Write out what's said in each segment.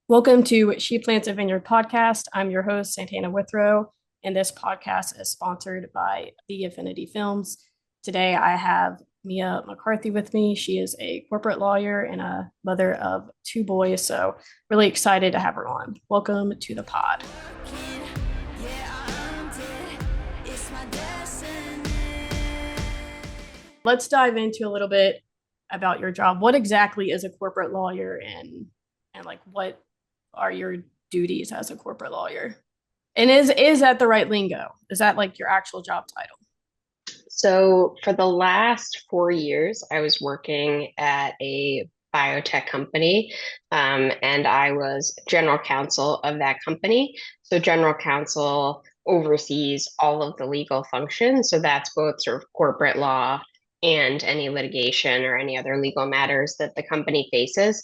Welcome to She Plants a Vineyard podcast. I'm your host, Santana Withrow, and this podcast is sponsored by The Affinity Films. Today, I have Mia McCarthy with me. She is a corporate lawyer and a mother of two boys, so really excited to have her on. Welcome to the pod. Let's dive into a little bit about your job. What exactly is a corporate lawyer and like what are your duties as a corporate lawyer? And is that the right lingo? Is that like your actual job title? So for the last 4 years, I was working at a biotech company, and I was general counsel of that company. So general counsel oversees all of the legal functions. So that's both sort of corporate law and any litigation or any other legal matters that the company faces.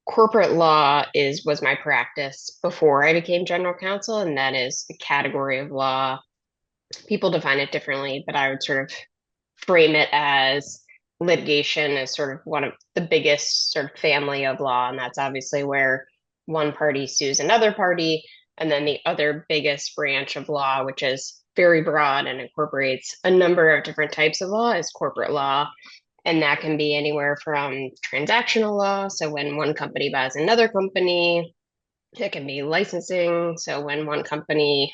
Corporate law was my practice before I became general counsel, and that is a category of law. People define it differently, but I would sort of frame it as litigation is sort of one of the biggest sort of family of law, and that's obviously where one party sues another party, and then the other biggest branch of law, which is very broad and incorporates a number of different types of law, is corporate law. And that can be anywhere from transactional law, so when one company buys another company, it can be licensing. So when one company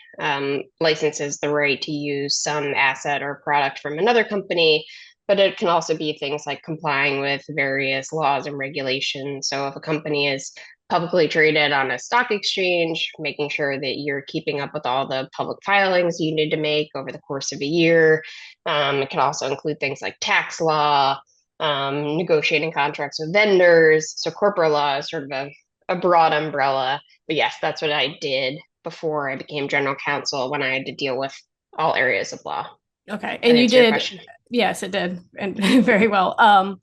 licenses the right to use some asset or product from another company, but it can also be things like complying with various laws and regulations. So if a company is publicly traded on a stock exchange, making sure that you're keeping up with all the public filings you need to make over the course of a year. It can also include things like tax law, negotiating contracts with vendors. So corporate law is sort of a broad umbrella. But yes, that's what I did before I became general counsel when I had to deal with all areas of law. Okay. That And you answer your did, question? yes, it did. And very well.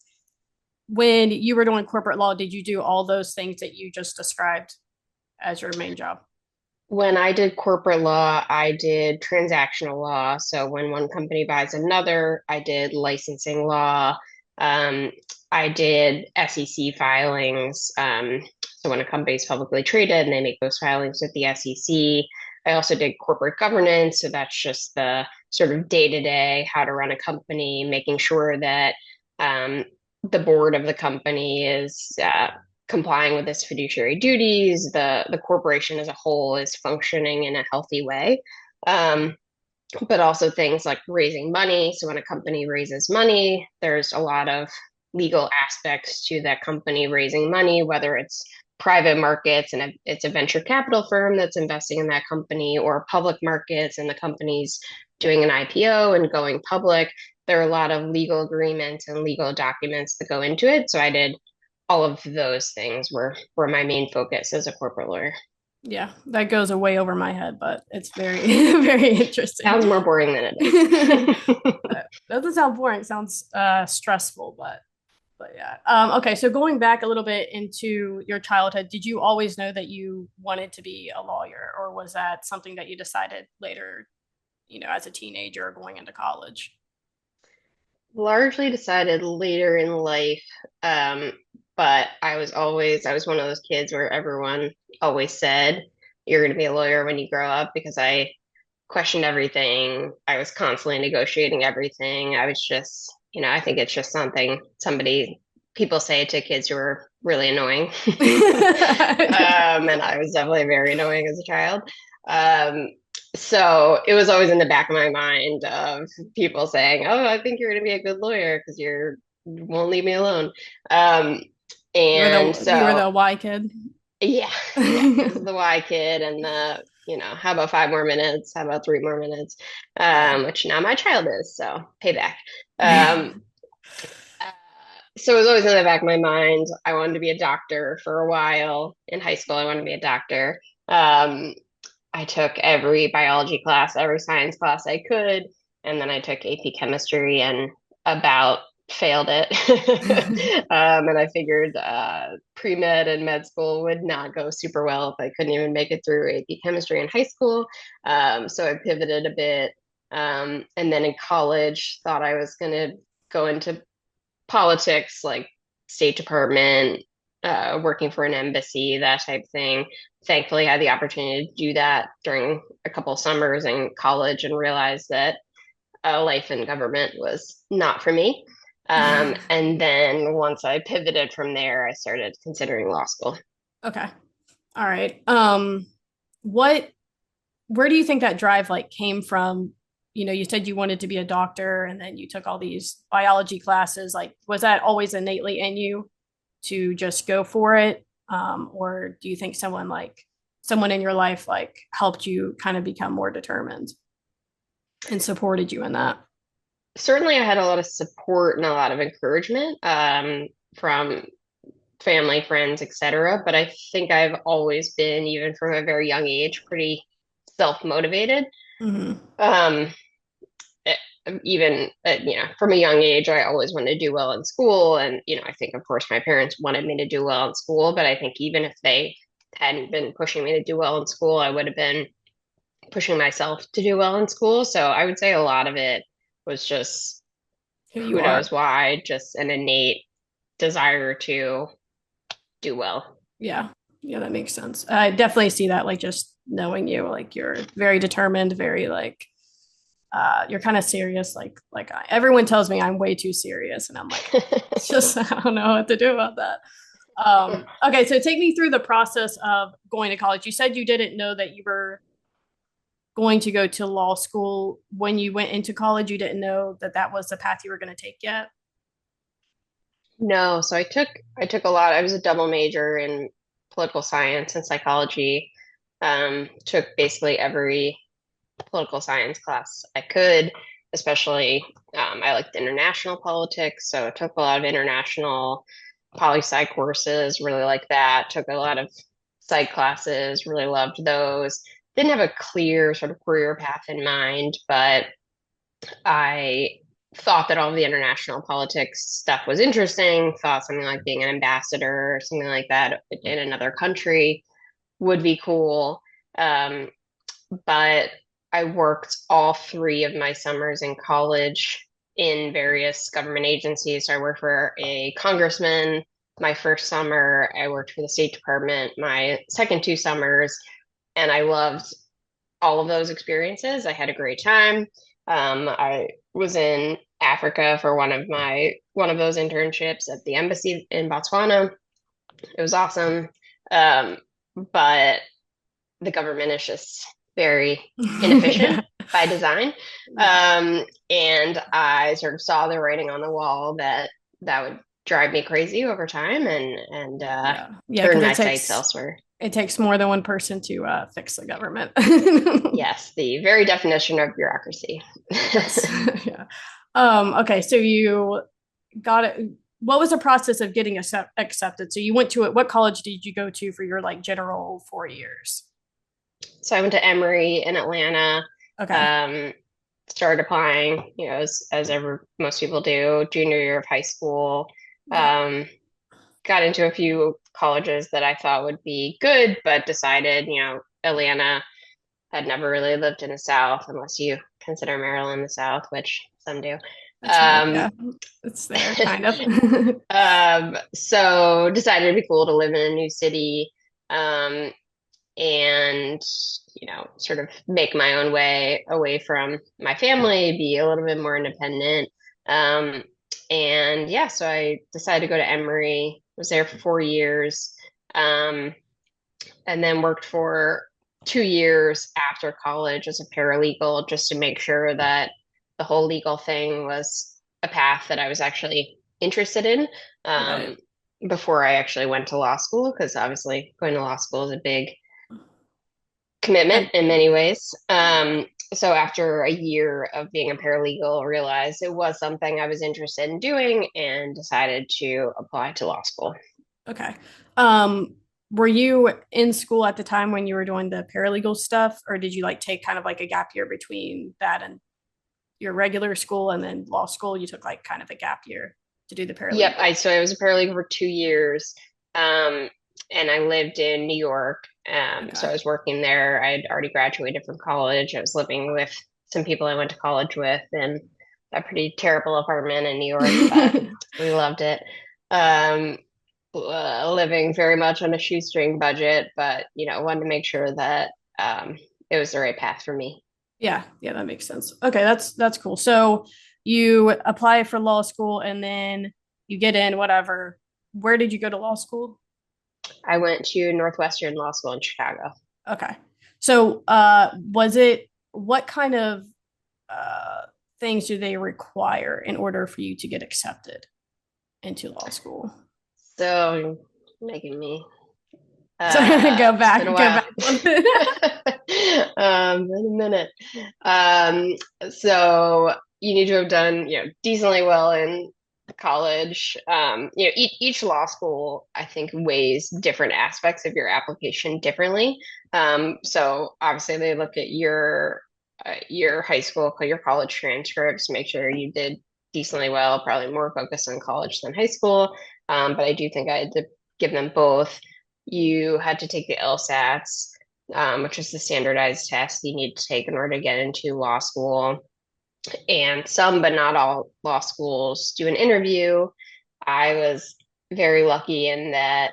When you were doing corporate law, did you do all those things that you just described as your main job? When I did corporate law, I did transactional law. So when one company buys another, I did licensing law. Um, I did SEC filings. So when a company is publicly traded and they make those filings with the SEC, I also did corporate governance. So that's just the sort of day-to-day, how to run a company, making sure that um, the board of the company is complying with its fiduciary duties, the corporation as a whole is functioning in a healthy way. Um, but also things like raising money. So when a company raises money, there's a lot of legal aspects to that company raising money, whether it's private markets and it's a venture capital firm that's investing in that company, or public markets and the company's doing an IPO and going public. There are a lot of legal agreements and legal documents that go into it. So I did all of those things were my main focus as a corporate lawyer. Yeah, that goes way over my head, but it's very, very interesting. Sounds more boring than it is. That doesn't sound boring. It sounds stressful, but yeah. Okay, so going back a little bit into your childhood, did you always know that you wanted to be a lawyer, or was that something that you decided later, as a teenager or going into college? Largely decided later in life. Um, but I was one of those kids where everyone always said, you're going to be a lawyer when you grow up, because I questioned everything. I was constantly negotiating everything. I was just, I think it's just people say to kids who are really annoying. And I was definitely very annoying as a child. Um, so it was always in the back of my mind of people saying, "Oh, I think you're going to be a good lawyer because you won't leave me alone." Um, and You were so, the Y kid. yeah, yeah, this is the Y kid, and how about 5 more minutes? How about 3 more minutes? Yeah. Which now my child is, so payback. Um, so it was always in the back of my mind. I wanted to be a doctor for a while. In high school, I wanted to be a doctor. Um, I took every biology class, every science class I could, and then I took AP chemistry and about failed it. And I figured pre-med and med school would not go super well if I couldn't even make it through AP chemistry in high school. So I pivoted a bit. And then in college, thought I was going to go into politics, like State Department, working for an embassy, that type of thing. Thankfully, I had the opportunity to do that during a couple summers in college and realized that life in government was not for me. And then once I pivoted from there, I started considering law school. Okay. All right. What where do you think that drive like came from? You know, you said you wanted to be a doctor and then you took all these biology classes. Like, was that always innately in you to just go for it? Or do you think someone in your life like helped you kind of become more determined and supported you in that? Certainly, I had a lot of support and a lot of encouragement from family, friends, etc. But I think I've always been, even from a very young age, pretty self-motivated. Mm-hmm. Um, eh, Even from a young age, I always wanted to do well in school, and I think, of course, my parents wanted me to do well in school. But I think even if they hadn't been pushing me to do well in school, I would have been pushing myself to do well in school. So I would say a lot of it was just Who you who are. knows why, just an innate desire to do well. Yeah. Yeah, that makes sense. I definitely see that, like just knowing you, like you're very determined, very like you're kind of serious. Everyone tells me I'm way too serious, and I'm like, it's just I don't know what to do about that. Okay, so take me through the process of going to college. You said you didn't know that you were going to go to law school when you went into college. You didn't know that that was the path you were going to take yet. No, so I took a lot. I was a double major in political science and psychology. Took basically every political science class I could, especially I liked international politics, so I took a lot of international poli-sci courses, really like that. Took a lot of psych classes, really loved those. Didn't have a clear sort of career path in mind, but I thought that all the international politics stuff was interesting, thought something like being an ambassador or something like that in another country would be cool. Um, but I worked all three of my summers in college in various government agencies. So I worked for a congressman my first summer, I worked for the State Department my second two summers, and I loved all of those experiences. I had a great time. I was in Africa for one of those internships at the embassy in Botswana. It was awesome. Um, but the government is just very inefficient Yeah. by design. Yeah. And I sort of saw the writing on the wall that that would drive me crazy over time and Yeah. Yeah, turn because my sights elsewhere. it takes more than one person to fix the government. Yes, the very definition of bureaucracy. Yes. Yeah. Okay, so you got it. What was the process of getting accepted? So you went to it. What college did you go to for your like general 4 years? So I went to Emory in Atlanta, Okay. um, started applying, as ever most people do, junior year of high school. Yeah. Um, got into a few colleges that I thought would be good, but decided, Atlanta had never really lived in the South unless you consider Maryland the South, which some do. That's fair. Um, Yeah. It's there, kind of. so decided it'd be cool to live in a new city. Um, and sort of make my own way away from my family, be a little bit more independent. Um, and yeah, so I decided to go to Emory, was there for 4 years, um, and then worked for 2 years after college as a paralegal just to make sure that the whole legal thing was a path that I was actually interested in. Right. Um, Before I actually went to law school, because obviously going to law school is a big commitment And in many ways. yeah. So after a year of being a paralegal, realized it was something I was interested in doing and decided to apply to law school. Okay. Um, were you in school at the time when you were doing the paralegal stuff, or did you like take kind of like a gap year between that and your regular school and then law school? You took like kind of a gap year to do the Yep, paralegal. I was a paralegal for 2 years, um, and I lived in New York. So Okay. I was working there. I had already graduated from college. I was living with some people I went to college with in a pretty terrible apartment in New York, but we loved it. Um, living very much on a shoestring budget, but wanted to make sure that it was the right path for me. Yeah, yeah, that makes sense. Okay, that's cool. So you apply for law school and then you get in, whatever. Where did you go to law school? I went to Northwestern Law School in Chicago. Okay. So was it what kind of uh things do they require in order for you to get accepted into law school? So making me So go it's been back, a go while. back a little bit. Been a minute. So you need to have done, decently well in college. Each law school, I think, weighs different aspects of your application differently. So obviously they look at your high school, your college transcripts, make sure you did decently well, probably more focused on college than high school. But I do think I had to give them both. You had to take the LSATs, which is the standardized test you need to take in order to get into law school. And some, but not all, law schools do an interview. I was very lucky in that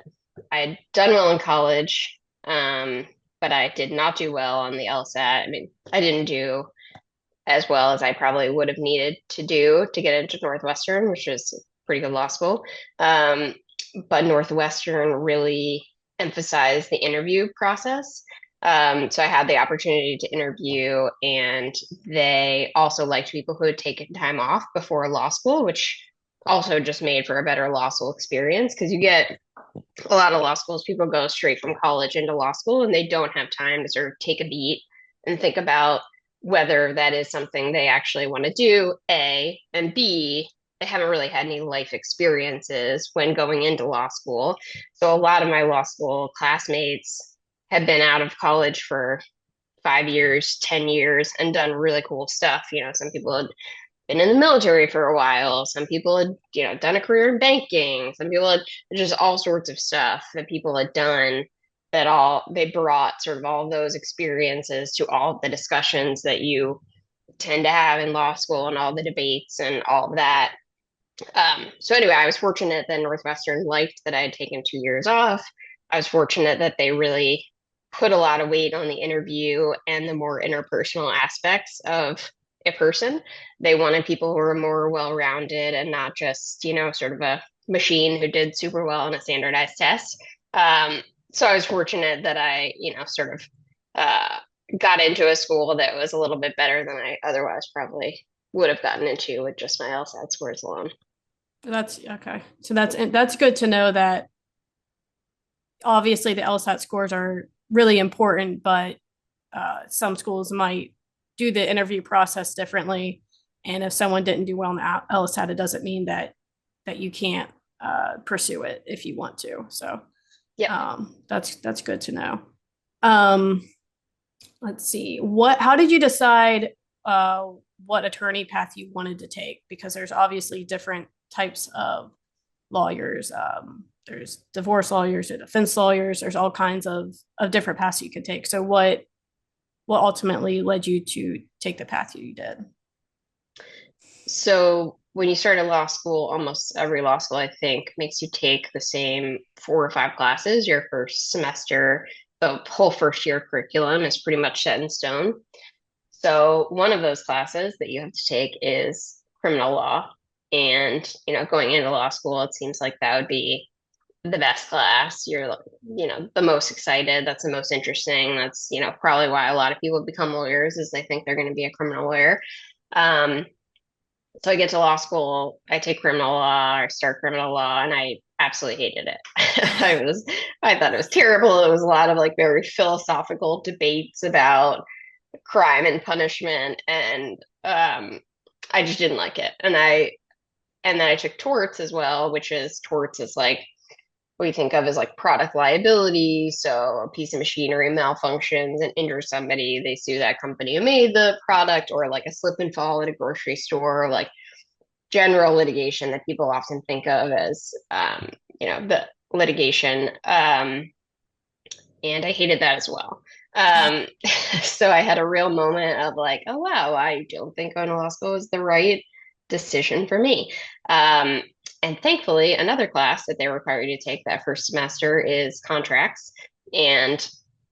I had done well in college, but I did not do well on the LSAT. I mean, I didn't do as well as I probably would have needed to do to get into Northwestern, which is a pretty good law school. Um, but Northwestern really emphasized the interview process. So I had the opportunity to interview, and they also liked people who had taken time off before law school, which also just made for a better law school experience because you get a lot of law schools, people go straight from college into law school and they don't have time to sort of take a beat and think about whether that is something they actually want to do, A, and B, they haven't really had any life experiences when going into law school. So a lot of my law school classmates have been out of college for 5 years, 10 years, and done really cool stuff. Some people had been in the military for a while. Some people had, done a career in banking. Some people had just all sorts of stuff that people had done that all they brought sort of all those experiences to all the discussions that you tend to have in law school and all the debates and all of that. So anyway, I was fortunate that Northwestern liked that I had taken 2 years off. I was fortunate that they really put a lot of weight on the interview and the more interpersonal aspects of a person. They wanted people who were more well-rounded and not just, sort of a machine who did super well on a standardized test. So I was fortunate that I, sort of uh, got into a school that was a little bit better than I otherwise probably would have gotten into with just my LSAT scores alone. That's okay. So that's good to know that obviously the LSAT scores are really important, but some schools might do the interview process differently. And if someone didn't do well on the LSAT, it doesn't mean that you can't pursue it if you want to. So Yep. that's good to know. Um, let's see. How did you decide what attorney path you wanted to take? Because there's obviously different types of lawyers. There's divorce lawyers or defense lawyers. There's all kinds of different paths you could take. So what ultimately led you to take the path you did? So when you start at law school, almost every law school, I think, makes you take the same 4 or 5 classes your first semester. The whole first year curriculum is pretty much set in stone. So one of those classes that you have to take is criminal law. And, going into law school, it seems like that would be the best class. You're, the most excited. That's the most interesting. That's, probably why a lot of people become lawyers is they think they're going to be a criminal lawyer. Um, so I get to law school, I take criminal law, I start criminal law, and I absolutely hated it. I thought it was terrible. It was a lot of like very philosophical debates about crime and punishment, and I just didn't like it. And then I took torts as well, which is torts is like what you think of as like product liability. So a piece of machinery malfunctions and injures somebody, they sue that company who made the product, or like a slip and fall at a grocery store, or like general litigation that people often think of as, the litigation. And I hated that as well. Um, so I had a real moment of like, oh, wow, I don't think going to law school is the right decision for me. Um, And thankfully, another class that they require you to take that first semester is contracts. And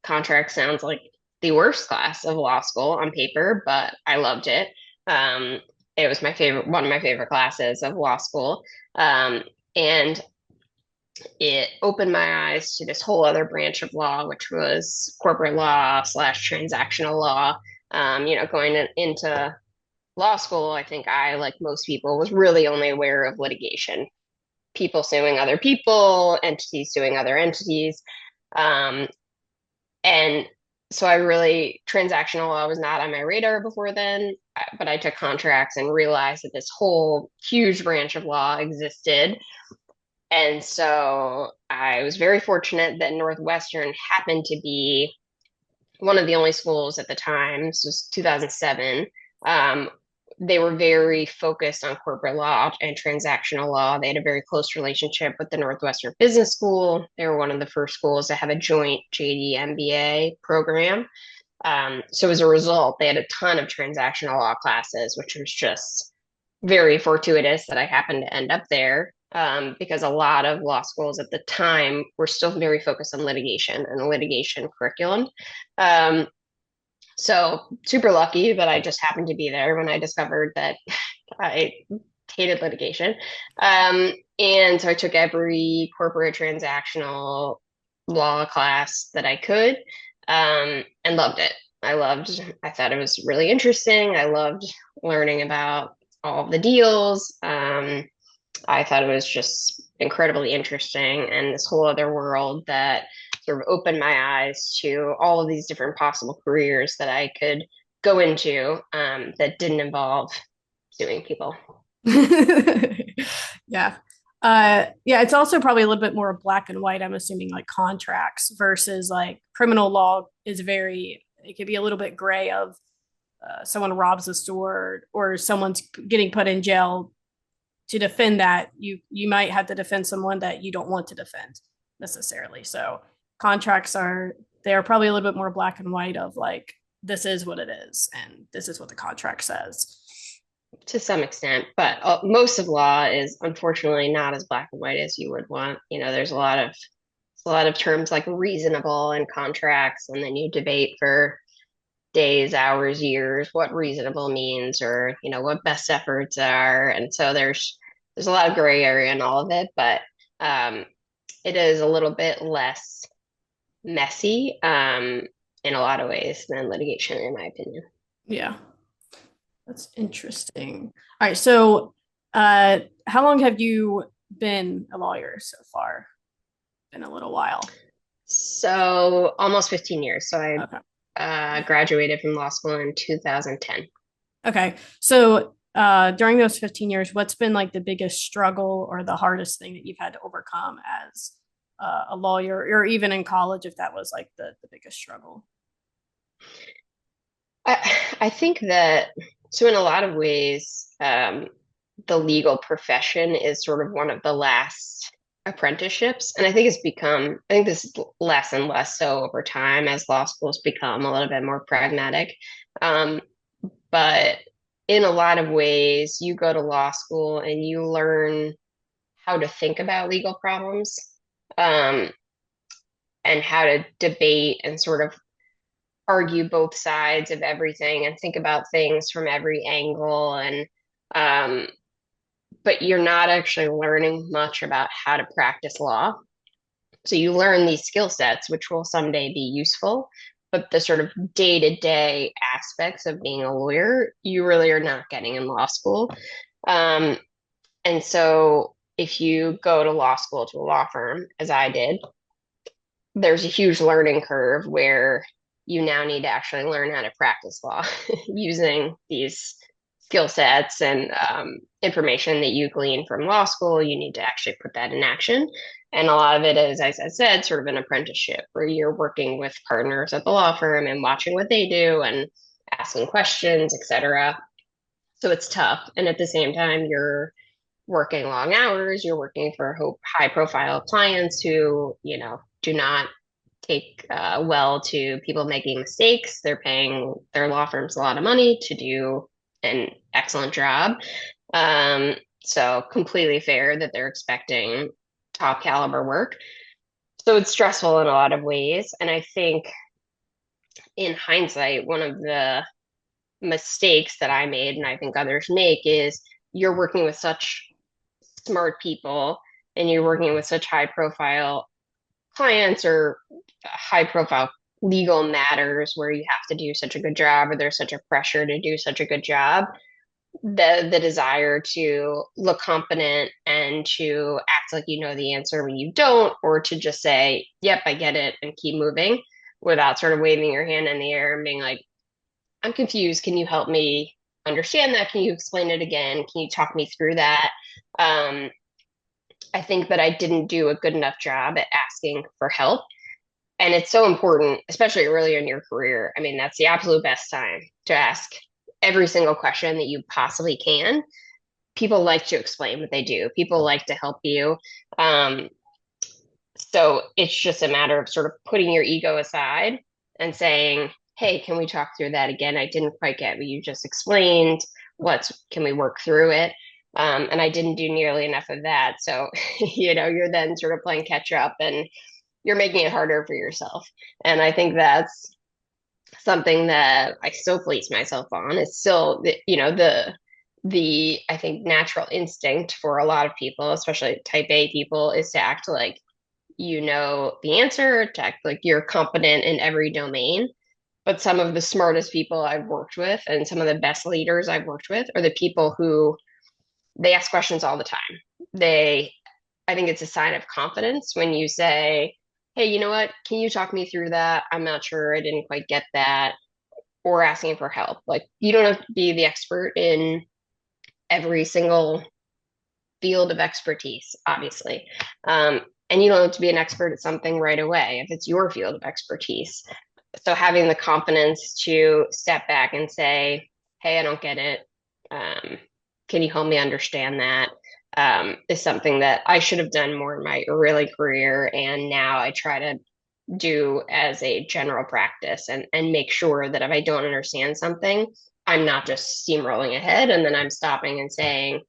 contract sounds like the worst class of law school on paper, but I loved it. It was my favorite, one of my favorite classes of law school. And it opened my eyes to this whole other branch of law, which was corporate law slash transactional law. Going into law school, I think I, like most people, was really only aware of litigation, people suing other people, entities suing other entities. Um, and so transactional law was not on my radar before then, but I took contracts and realized that this whole huge branch of law existed. And so I was very fortunate that Northwestern happened to be one of the only schools at the time. This was 2007. Um, they were very focused on corporate law and transactional law. They had a very close relationship with the Northwestern Business School. They were one of the first schools to have a joint JD MBA program. So as a result, they had a ton of transactional law classes, which was just very fortuitous that I happened to end up there, because a lot of law schools at the time were still very focused on litigation and the litigation curriculum. Um, so super lucky that I just happened to be there when I discovered that I hated litigation. And so I took every corporate transactional law class that I could, and loved it. I thought it was really interesting. I loved learning about all of the deals. I thought it was just incredibly interesting and this whole other world that sort of opened my eyes to all of these different possible careers that I could go into, that didn't involve suing people. Yeah. Yeah, it's also probably a little bit more black and white, I'm assuming, like contracts versus like criminal law is very, it could be a little bit gray of someone robs a store or someone's getting put in jail. To defend that, you might have to defend someone that you don't want to defend necessarily. So contracts are, they're probably a little bit more black and white of like, this is what it is and this is what the contract says. To some extent, but most of law is unfortunately not as black and white as you would want. There's a lot of terms like reasonable in contracts, and then you debate for days, hours, years what reasonable means, or what best efforts are. And so there's a lot of gray area in all of it, but um, it is a little bit less messy, in a lot of ways than litigation, in my opinion. Yeah, that's interesting. All right, so how long have you been a lawyer so far? Been a little while. So almost 15 years. So I Okay. graduated from law school in 2010. Okay. So during those 15 years, what's been like the biggest struggle or the hardest thing that you've had to overcome as a lawyer, or even in college, if that was like the biggest struggle? I think that, so in a lot of ways, the legal profession is sort of one of the last apprenticeships. And I think this is less and less so over time as law schools become a little bit more pragmatic. Um, but in a lot of ways, you go to law school and you learn how to think about legal problems, um, and how to debate and sort of argue both sides of everything and think about things from every angle. And um, but you're not actually learning much about how to practice law. So you learn these skill sets, which will someday be useful, but the sort of day-to-day aspects of being a lawyer, you really are not getting in law school. Um, and so if you go to law school to a law firm, as I did, there's a huge learning curve where you now need to actually learn how to practice law using these skill sets and, information that you glean from law school. You need to actually put that in action. And a lot of it is, as I said, sort of an apprenticeship where you're working with partners at the law firm and watching what they do and asking questions, etc. So it's tough. And at the same time, you're working long hours, you're working for high profile clients who, do not take well to people making mistakes. They're paying their law firms a lot of money to do an excellent job. Um, So completely fair that they're expecting top caliber work. So it's stressful in a lot of ways. And I think in hindsight, one of the mistakes that I made, and I think others make, is you're working with such smart people and you're working with such high profile clients or high profile legal matters where you have to do such a good job or there's such a pressure to do such a good job, the desire to look competent and to act like you know the answer when you don't, or to just say, yep, I get it, and keep moving without sort of waving your hand in the air and being like, I'm confused. Can you help me understand that? Can you explain it again? Can you talk me through that? Um, I think that I didn't do a good enough job at asking for help. And it's so important, especially earlier in your career. I mean, that's the absolute best time to ask every single question that you possibly can. People like to explain what they do, people like to help you. Um, so it's just a matter of sort of putting your ego aside and saying, hey, can we talk through that again? I didn't quite get what you just explained. Can we work through it? And I didn't do nearly enough of that. So, you're then sort of playing catch up and you're making it harder for yourself. And I think that's something that I still police myself on. It's still, the I think natural instinct for a lot of people, especially type A people, is to act like you know the answer, to act like you're competent in every domain. But some of the smartest people I've worked with and some of the best leaders I've worked with are the people who they ask questions all the time. I think it's a sign of confidence when you say, hey, you know what? Can you talk me through that? I'm not sure. I didn't quite get that. Or asking for help. Like, you don't have to be the expert in every single field of expertise, obviously. And you don't have to be an expert at something right away if it's your field of expertise. So having the confidence to step back and say, hey, I don't get it. Um, can you help me understand that? Is something that I should have done more in my early career. And now I try to do as a general practice and make sure that if I don't understand something, I'm not just steamrolling ahead and then I'm stopping and saying,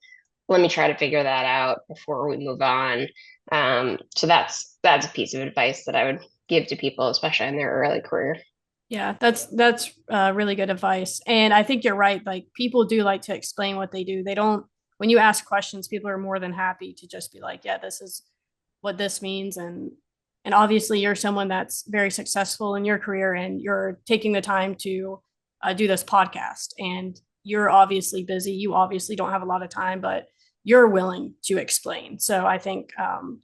let me try to figure that out before we move on. So that's a piece of advice that I would give to people, especially in their early career. Yeah, that's really good advice. And I think you're right. Like people do like to explain what they do. They don't, when you ask questions, people are more than happy to just be like, yeah, this is what this means. And obviously you're someone that's very successful in your career and you're taking the time to do this podcast. And you're obviously busy. You obviously don't have a lot of time, but you're willing to explain. So I think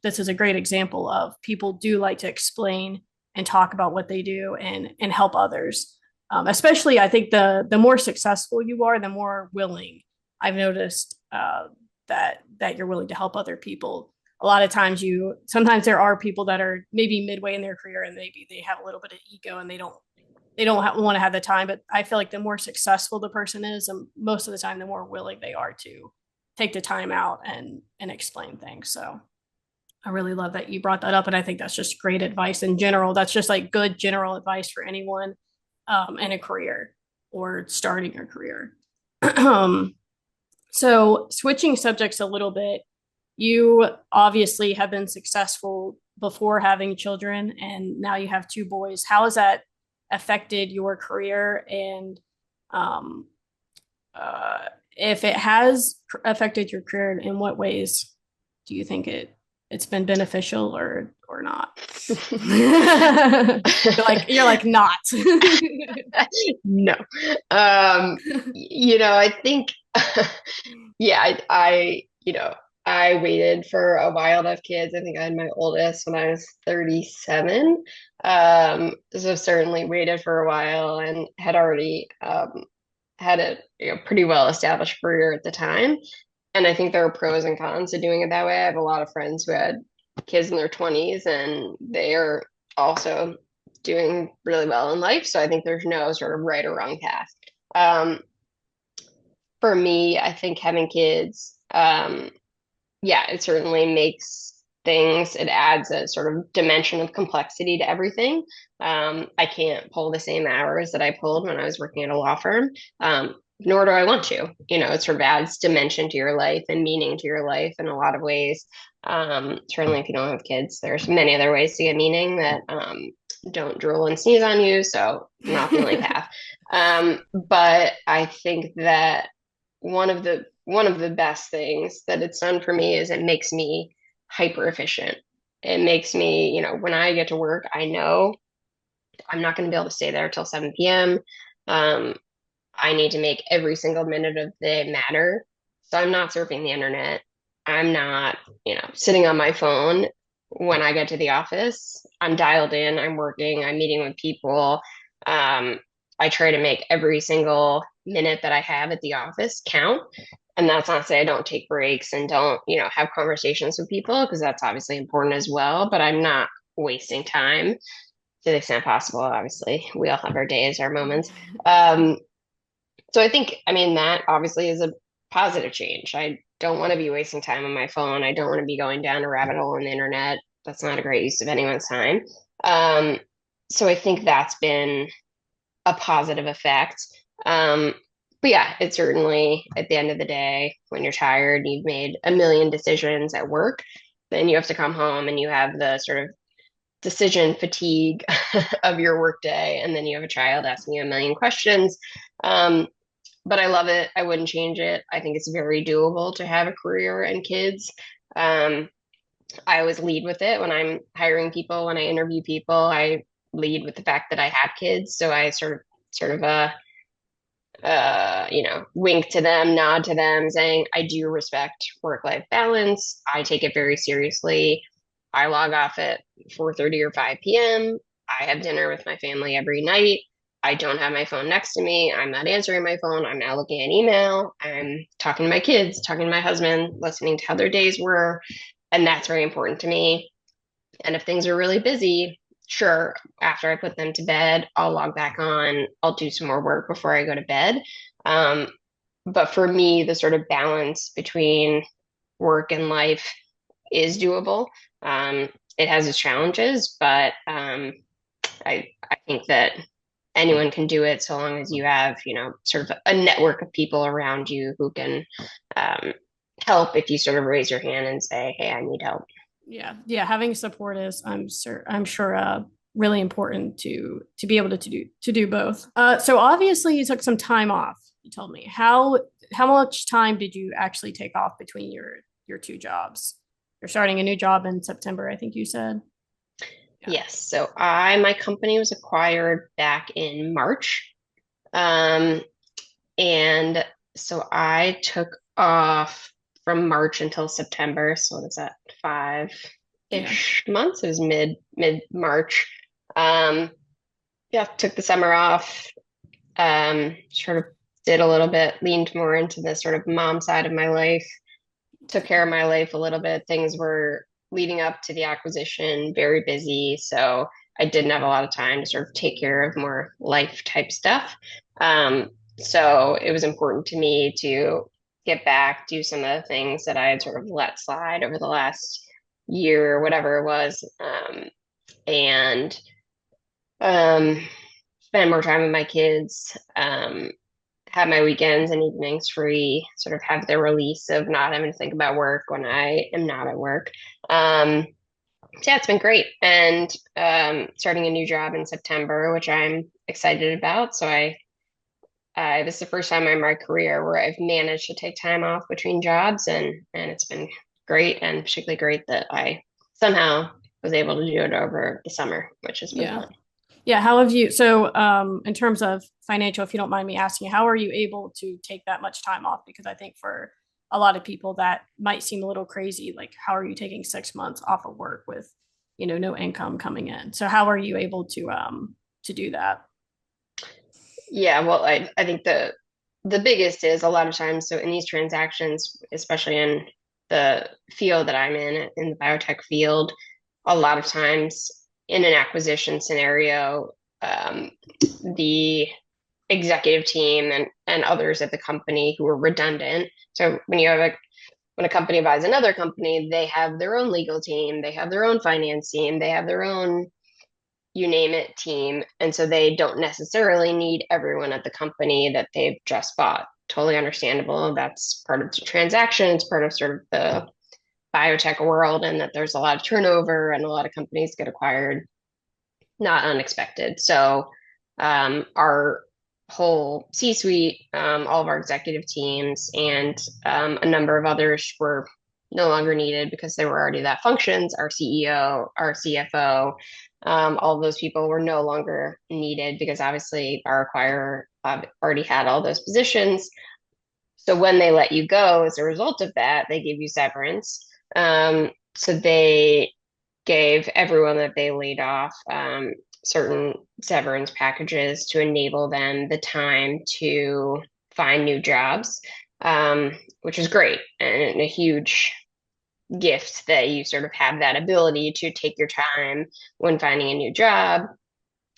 this is a great example of people do like to explain and talk about what they do and help others. Especially, I think the more successful you are, the more willing I've noticed that you're willing to help other people. A lot of times, sometimes there are people that are maybe midway in their career and maybe they have a little bit of ego and they don't want to have the time. But I feel like the more successful the person is, most of the time, the more willing they are to take the time out and explain things. So I really love that you brought that up. And I think that's just great advice in general. That's just like good general advice for anyone in a career or starting a career. So, switching subjects a little bit, you obviously have been successful before having children, and now you have two boys. How has that affected your career? And um, if it has affected your career, in what ways do you think it's been beneficial or not? You're like not. No. I think, yeah, I waited for a while to have kids. I think I had my oldest when I was 37. So certainly waited for a while and had already had a pretty well established career at the time. And I think there are pros and cons to doing it that way. I have a lot of friends who had kids in their 20s and they are also doing really well in life. So I think there's no sort of right or wrong path. Um, for me, I think having kids, yeah, it certainly makes it adds a sort of dimension of complexity to everything. I can't pull the same hours that I pulled when I was working at a law firm. nor do I want to. It sort of adds dimension to your life and meaning to your life in a lot of ways. Certainly, if you don't have kids, there's many other ways to get meaning that don't drool and sneeze on you. So I'm not the only path. But I think that one of the best things that it's done for me is it makes me hyper efficient. It makes me, when I get to work, I know I'm not going to be able to stay there till 7 p.m. Um, I need to make every single minute of the day matter. So I'm not surfing the internet. I'm not, sitting on my phone when I get to the office. I'm dialed in, I'm working, I'm meeting with people. I try to make every single minute that I have at the office count. And that's not to say I don't take breaks and don't, have conversations with people, because that's obviously important as well. But I'm not wasting time to the extent possible. Obviously, we all have our days, our moments. Um, so I think, I mean, that obviously is a positive change. I don't want to be wasting time on my phone. I don't want to be going down a rabbit hole on the internet. That's not a great use of anyone's time. Um, so I think that's been a positive effect. Um, but yeah, it's certainly at the end of the day, when you're tired, you've made a million decisions at work, then you have to come home and you have the sort of decision fatigue of your workday, and then you have a child asking you a million questions. Um, but I love it. I wouldn't change it. I think it's very doable to have a career and kids. Um, I always lead with it when I'm hiring people, when I interview people, I lead with the fact that I have kids. So I sort of wink to them, nod to them, saying I do respect work-life balance. I take it very seriously. I log off at 4:30 or 5 p.m. I have dinner with my family every night. I don't have my phone next to me. I'm not answering my phone. I'm not looking at email. I'm talking to my kids, talking to my husband, listening to how their days were. And that's very important to me. And if things are really busy, sure, after I put them to bed, I'll log back on. I'll do some more work before I go to bed. Um, but for me, the sort of balance between work and life is doable. Um, it has its challenges, but I think that anyone can do it so long as you have, sort of a network of people around you who can um, help if you sort of raise your hand and say, "Hey, I need help." Yeah, yeah. Having support is, I'm sure, really important to be able to do both. So obviously you took some time off. You told me how much time did you actually take off between your two jobs? You're starting a new job in September, I think you said. Yeah. Yes. So my company was acquired back in March. Um, and so I took off from March until September. So what is that? Yeah. 5-ish months. It was mid March. Um, yeah, took the summer off. Sort of did a little bit, leaned more into the sort of mom side of my life, took care of my life a little bit. Things were leading up to the acquisition, very busy. So I didn't have a lot of time to sort of take care of more life type stuff. So it was important to me to get back, do some of the things that I had sort of let slide over the last year or whatever it was, and um, spend more time with my kids. Have my weekends and evenings free, sort of have the release of not having to think about work when I am not at work. Um, so yeah, it's been great. And starting a new job in September, which I'm excited about. So this is the first time in my career where I've managed to take time off between jobs, and it's been great, and particularly great that I somehow was able to do it over the summer, which has been Yeah. fun. Yeah. How have you, so in terms of financial, if you don't mind me asking, how are you able to take that much time off? Because I think for a lot of people that might seem a little crazy, like how are you taking 6 months off of work with, no income coming in? So how are you able to do that? Yeah, well, I think the biggest is a lot of times, so in these transactions, especially in the field that I'm in the biotech field, a lot of times in an acquisition scenario, the executive team and others at the company who are redundant. So when a company buys another company, they have their own legal team, they have their own finance team, they have their own you name it team. And so they don't necessarily need everyone at the company that they've just bought. totally understandable. That's part of the transaction. It's part of sort of the biotech world, and that there's a lot of turnover and a lot of companies get acquired, not unexpected. So, our whole C-suite, all of our executive teams, and a number of others were no longer needed because they were already that functions. Our CEO, our CFO, all of those people were no longer needed because obviously our acquirer already had all those positions. So when they let you go as a result of that, they give you severance. So they gave everyone that they laid off certain severance packages to enable them the time to find new jobs, which is great and a huge gift that you sort of have that ability to take your time when finding a new job,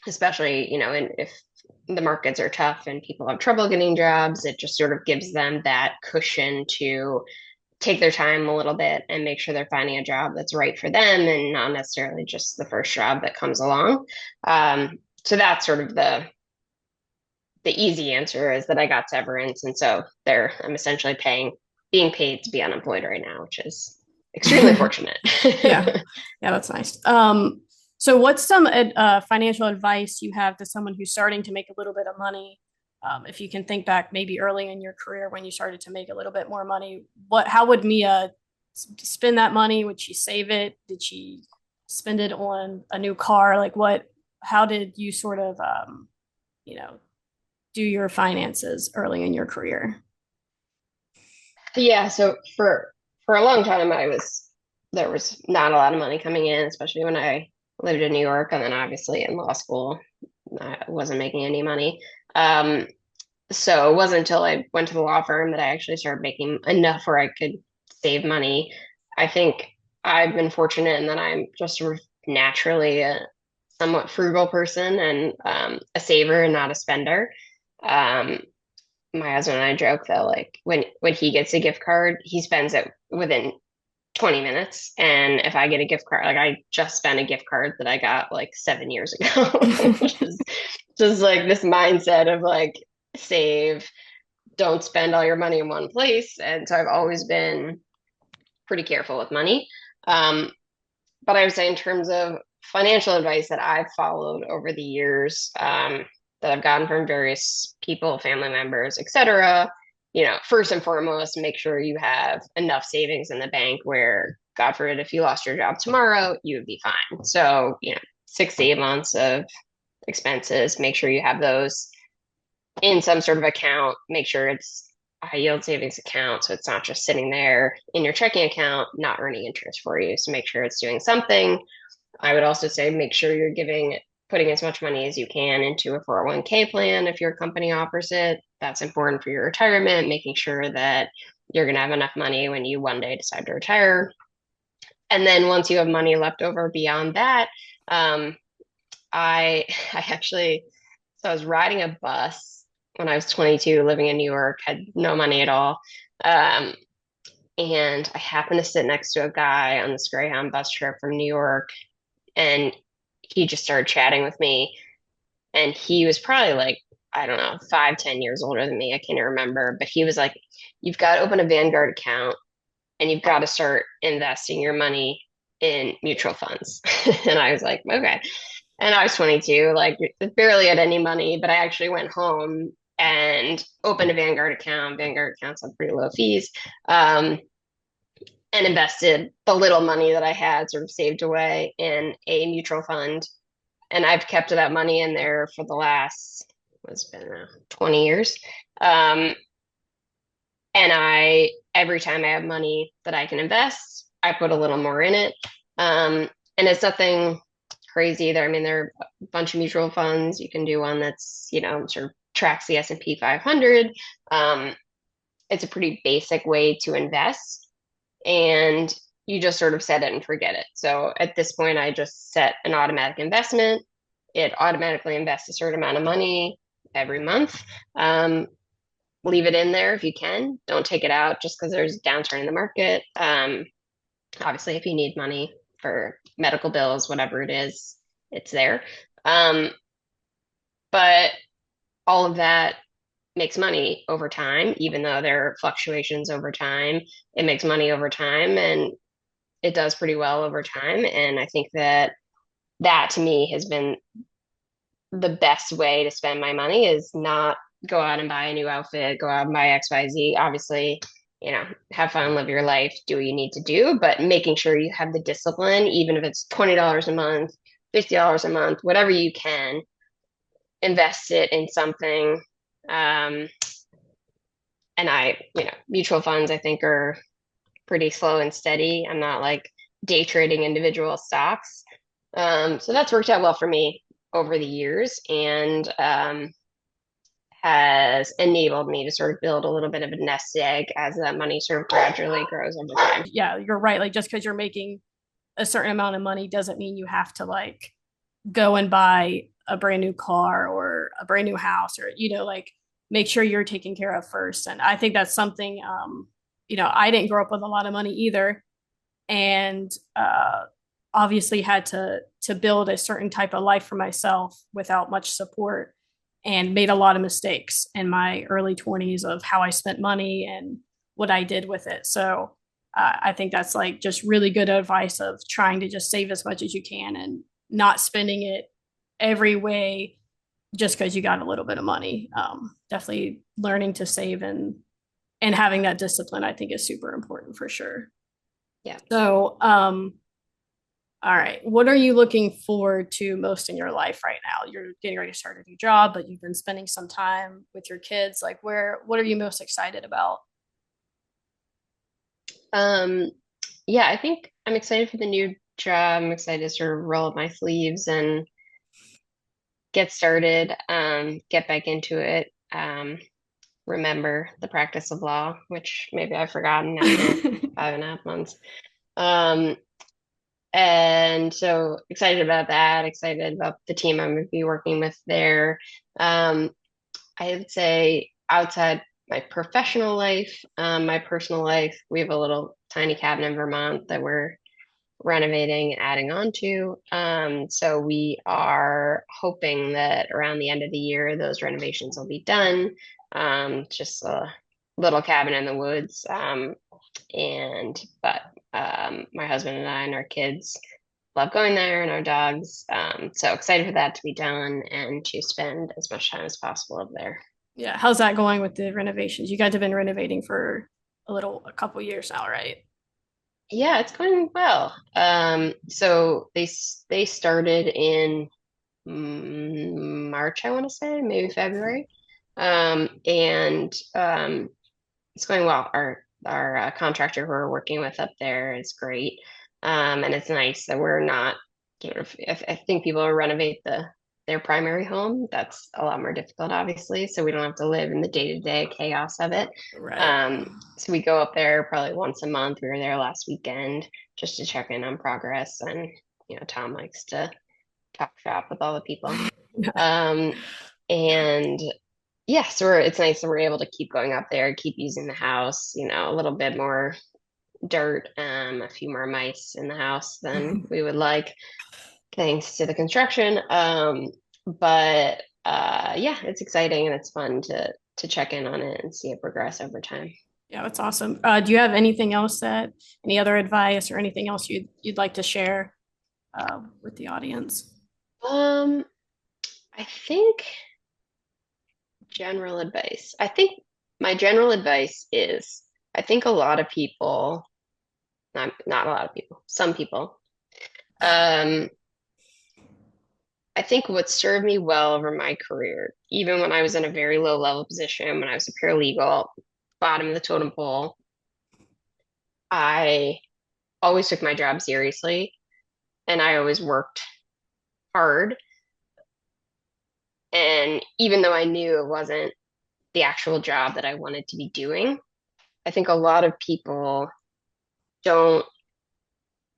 especially, if the markets are tough and people have trouble getting jobs. It just sort of gives them that cushion to take their time a little bit and make sure they're finding a job that's right for them and not necessarily just the first job that comes along. So that's sort of the easy answer, is that I got severance, and so there I'm essentially being paid to be unemployed right now, which is extremely fortunate. Yeah, yeah, that's nice. So what's some financial advice you have to someone who's starting to make a little bit of money? If you can think back maybe early in your career when you started to make a little bit more money, how would Mia spend that money? Would she save it? Did she spend it on a new car? How did you sort of, you know, do your finances early in your career? Yeah, so for a long time there was not a lot of money coming in, especially when I lived in New York, and then obviously in law school I wasn't making any money. Um, so it wasn't until I went to the law firm that I actually started making enough where I could save money. I think I've been fortunate in that I'm just sort of naturally a somewhat frugal person and a saver and not a spender. Um, my husband and I joke that like when he gets a gift card, he spends it within 20 minutes. And if I get a gift card, like I just spent a gift card that I got like 7 years ago, which is just like this mindset of like save, don't spend all your money in one place. And so I've always been pretty careful with money. Um, but I would say in terms of financial advice that I've followed over the years, that I've gotten from various people, family members, etc., first and foremost, make sure you have enough savings in the bank where, God forbid, if you lost your job tomorrow, you would be fine. So, 6 to 8 months of expenses, make sure you have those in some sort of account. Make sure it's a high yield savings account. So it's not just sitting there in your checking account, not earning interest for you. So make sure it's doing something. I would also say make sure you're putting as much money as you can into a 401k plan if your company offers it. That's important for your retirement, making sure that you're going to have enough money when you one day decide to retire. And then once you have money left over beyond that, um, I actually, so I was riding a bus when I was 22, living in New York, had no money at all. Um, and I happened to sit next to a guy on this Greyhound bus trip from New York, and he just started chatting with me. And he was probably like, I don't know, 5, 10 years older than me. I can't remember. But he was like, you've got to open a Vanguard account and you've got to start investing your money in mutual funds. And I was like, okay. And I was 22, like barely had any money, but I actually went home and opened a Vanguard account. Vanguard accounts have pretty low fees. And invested the little money that I had sort of saved away in a mutual fund. And I've kept that money in there for the last, what's been 20 years. Um, and every time I have money that I can invest, I put a little more in it. And it's nothing crazy there. I mean, there are a bunch of mutual funds. You can do one that's, sort of tracks the S&P 500. It's a pretty basic way to invest, and you just sort of set it and forget it. So at this point, I just set an automatic investment. It automatically invests a certain amount of money every month. Leave it in there if you can. Don't take it out just because there's a downturn in the market. Obviously, if you need money for medical bills, whatever it is, it's there. But all of that makes money over time, even though there are fluctuations over time. It makes money over time and it does pretty well over time. And I think that that to me has been the best way to spend my money is not go out and buy a new outfit, go out and buy XYZ. Obviously, have fun, live your life, do what you need to do, but making sure you have the discipline, even if it's $20 a month, $50 a month, whatever you can, invest it in something. Um, and mutual funds, I think, are pretty slow and steady. I'm not like day trading individual stocks. So that's worked out well for me over the years and has enabled me to sort of build a little bit of a nest egg as that money sort of gradually grows over time. Yeah, you're right. Like just because you're making a certain amount of money doesn't mean you have to like go and buy a brand new car or a brand new house or like make sure you're taken care of first. And I think that's something I didn't grow up with a lot of money either, and obviously had to build a certain type of life for myself without much support, and made a lot of mistakes in my early 20s of how I spent money and what I did with it. So I think that's like just really good advice of trying to just save as much as you can and not spending it every way just because you got a little bit of money. Definitely learning to save and having that discipline, I think, is super important for sure. Yeah. So, all right, what are you looking forward to most in your life right now? You're getting ready to start a new job, but you've been spending some time with your kids. Like, what are you most excited about? Um, yeah, I think I'm excited for the new job. I'm excited to sort of roll up my sleeves and get started, get back into it. Remember the practice of law, which maybe I've forgotten after 5.5 months. Um, and so excited about that, excited about the team I'm going to be working with there. Um, I would say outside my professional life, my personal life, we have a little tiny cabin in Vermont that we're renovating and adding on to. So we are hoping that around the end of the year, those renovations will be done. Just a little cabin in the woods. But my husband and I and our kids love going there and our dogs. So excited for that to be done and to spend as much time as possible up there. Yeah, how's that going with the renovations? You guys have been renovating for a couple years now, right? Yeah, it's going well. So they started in March, I want to say, maybe February. And it's going well. Our contractor who we're working with up there is great. And it's nice that we're not sort of, if I think people renovate their primary home, that's a lot more difficult, obviously. So we don't have to live in the day-to-day chaos of it. Right. So we go up there probably once a month. We were there last weekend just to check in on progress. And, Tom likes to talk shop with all the people. Um, and yeah, so it's nice that we're able to keep going up there, keep using the house, a little bit more dirt, a few more mice in the house than we would like, thanks to the construction. But yeah, it's exciting and it's fun to check in on it and see it progress over time. Yeah, that's awesome. Do you have anything else any other advice or anything else you'd like to share with the audience? Um, I think general advice. I think my general advice is I think a lot of people, not a lot of people, some people, um, I think what served me well over my career, even when I was in a very low level position, when I was a paralegal, bottom of the totem pole, I always took my job seriously and I always worked hard. And even though I knew it wasn't the actual job that I wanted to be doing, I think a lot of people don't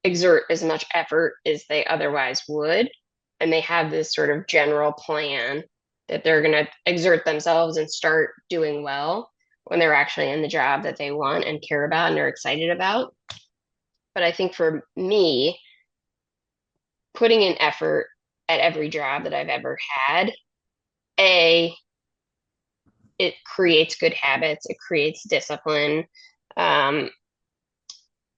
exert as much effort as they otherwise would. And they have this sort of general plan that they're going to exert themselves and start doing well when they're actually in the job that they want and care about and are excited about. But I think for me, putting in effort at every job that I've ever had, A, it creates good habits, it creates discipline. Um,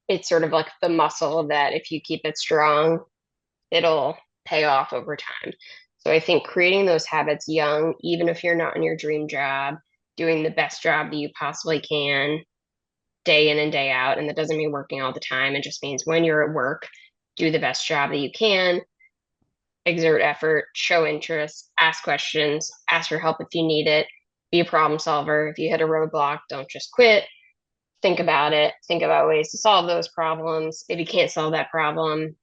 it's sort of like the muscle that if you keep it strong, it'll pay off over time. So I think creating those habits young, even if you're not in your dream job, doing the best job that you possibly can day in and day out. And that doesn't mean working all the time. It just means when you're at work, do the best job that you can, exert effort, show interest, ask questions, ask for help if you need it, be a problem solver. If you hit a roadblock, don't just quit. Think about it. Think about ways to solve those problems. If you can't solve that problem,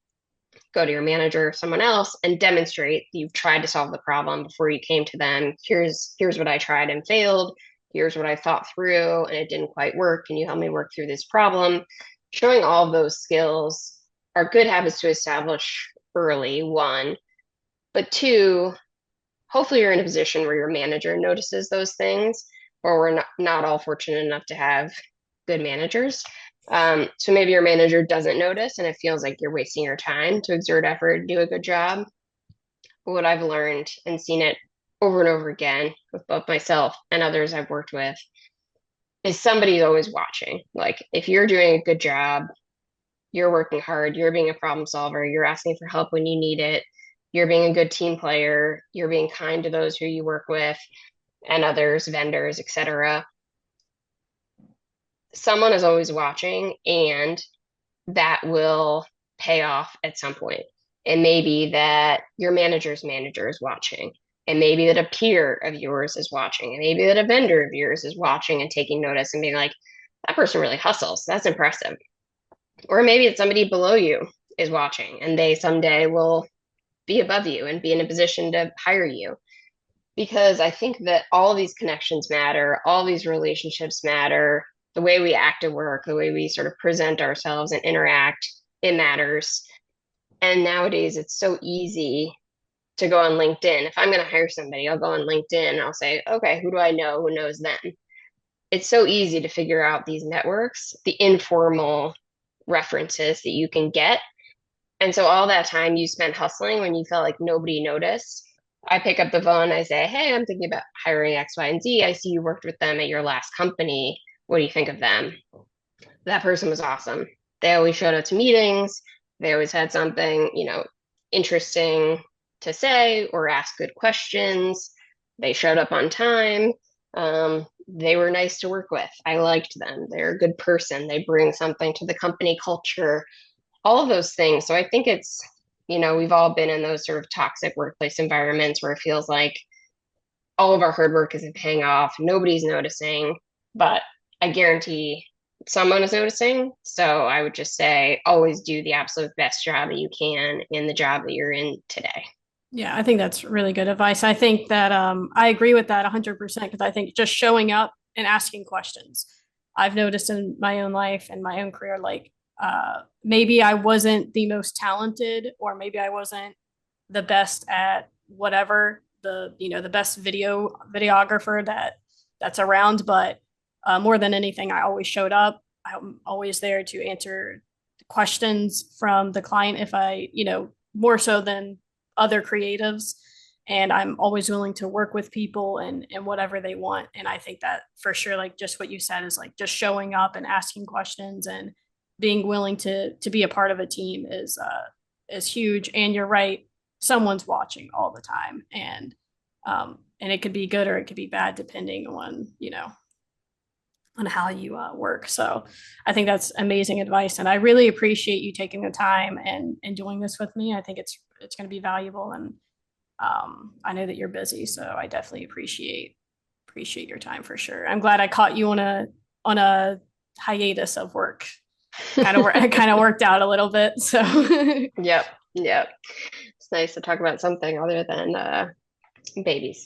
go to your manager or someone else and demonstrate that you've tried to solve the problem before you came to them. Here's what I tried and failed. Here's what I thought through and it didn't quite work. Can you help me work through this problem? Showing all of those skills are good habits to establish early, one. But two, hopefully you're in a position where your manager notices those things, or we're not all fortunate enough to have good managers. So maybe your manager doesn't notice and it feels like you're wasting your time to exert effort, do a good job. But what I've learned and seen it over and over again with both myself and others I've worked with is somebody's always watching. Like if you're doing a good job, you're working hard, you're being a problem solver, you're asking for help when you need it, you're being a good team player, you're being kind to those who you work with and others, vendors, etc. Someone is always watching and that will pay off at some point. And maybe that your manager's manager is watching. And maybe that a peer of yours is watching. And maybe that a vendor of yours is watching and taking notice and being like, that person really hustles. That's impressive. Or maybe it's somebody below you is watching and they someday will be above you and be in a position to hire you. Because I think that all these connections matter, all these relationships matter, the way we act at work, the way we sort of present ourselves and interact, it matters. And nowadays it's so easy to go on LinkedIn. If I'm going to hire somebody, I'll go on LinkedIn and I'll say, okay, who do I know who knows them? It's so easy to figure out these networks, the informal references that you can get. And so all that time you spent hustling when you felt like nobody noticed, I pick up the phone, I say, hey, I'm thinking about hiring X, Y, and Z. I see you worked with them at your last company. What do you think of them? That person was awesome. They always showed up to meetings. They always had something, interesting to say or ask good questions. They showed up on time. They were nice to work with. I liked them. They're a good person. They bring something to the company culture, all of those things. So I think it's, we've all been in those sort of toxic workplace environments where it feels like all of our hard work isn't paying off. Nobody's noticing, but I guarantee someone is noticing. So I would just say always do the absolute best job that you can in the job that you're in today. Yeah, I think that's really good advice. I think that I agree with that 100% because I think just showing up and asking questions. I've noticed in my own life and my own career, like maybe I wasn't the most talented, or maybe I wasn't the best at whatever the best videographer that's around, but more than anything, I always showed up. I'm always there to answer questions from the client if I, more so than other creatives. And I'm always willing to work with people and whatever they want. And I think that for sure, like just what you said is like just showing up and asking questions and being willing to be a part of a team is huge. And you're right, someone's watching all the time, and it could be good or it could be bad depending on on how you work. So I think that's amazing advice, and I really appreciate you taking the time and doing this with me. I think it's going to be valuable, and I know that you're busy, so I definitely appreciate your time for sure. I'm glad I caught you on a hiatus of work. It kind of worked out a little bit. So Yep. Yep. It's nice to talk about something other than babies.